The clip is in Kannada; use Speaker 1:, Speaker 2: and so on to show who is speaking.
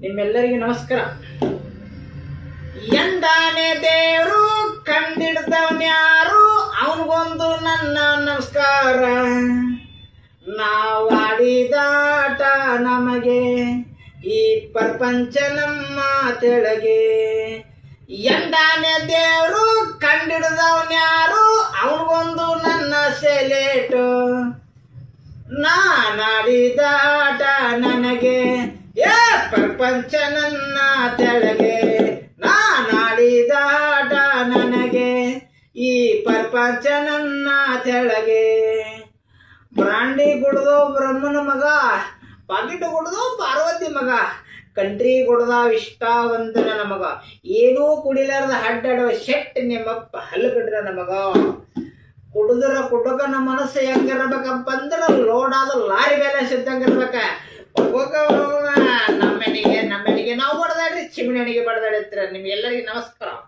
Speaker 1: ನಿಮ್ಮೆಲ್ಲರಿಗೆ ನಮಸ್ಕಾರ. ಎಂದಾನೆ ದೇವ್ರು ಕಂಡಿಡ್ದವನ್ಯಾರು, ಅವನಿಗೊಂದು ನನ್ನ ನಮಸ್ಕಾರ. ನಾವಾಡಿದಾಟ ನಮಗೆ ಈ ಪ್ರಪಂಚ ನಮ್ಮ ತೆಳಗೆ. ಎಂದಾನೆ ದೇವ್ರು ಕಂಡಿಡ್ದವನ್ಯಾರು, ಅವನಿಗೊಂದು ನನ್ನ ಸೆಲೇಟು. ನಾಡಿದಾಟ ನನಗೆ ಪ್ರಪಂಚ ನನ್ನ ತೆಳಗೆ. ನಾಡಿದಾಟ ನನಗೆ ಈ ಪ್ರಪಂಚ ನನ್ನ ತೆಳಗೆ. ಬ್ರಾಂಡಿ ಕುಡ್ದು ಬ್ರಹ್ಮನ ಮಗ, ಪಾಕಿಟ್ ಕುಡ್ದು ಪಾರ್ವತಿ ಮಗ, ಕಂಟ್ರಿ ಕುಡ್ದ ಇಷ್ಟವಂತನ ಮಗ, ಏನೂ ಕುಡಿಲಾರ್ದ ಅಡ್ಡಾಡುವ ಶೆಟ್ ನಿಮ್ಮಪ್ಪ ಹಲ್ಲುಗಡ್ರ ನಮಗ. ಕುಡಿದ್ರ ಕುಟುಕನ ಮನಸ್ಸು ಹೆಂಗಿರ್ಬೇಕಪ್ಪ ಅಂದ್ರ ಲೋಡಾದ ಲಾರಿ ಬೇಲೆ ಸಿದ್ದಂಗಿರ್ಬೇಕ. ನಮ್ಮೆಣಿಗೆ ನಾವು ಬಡದಾಡ್ರಿ, ಚಿಮಣಿಗೆ ಬಡದಾಡಿರ್ತೀರ. ನಿಮ್ಗೆಲ್ಲರಿಗೆ ನಮಸ್ಕಾರ.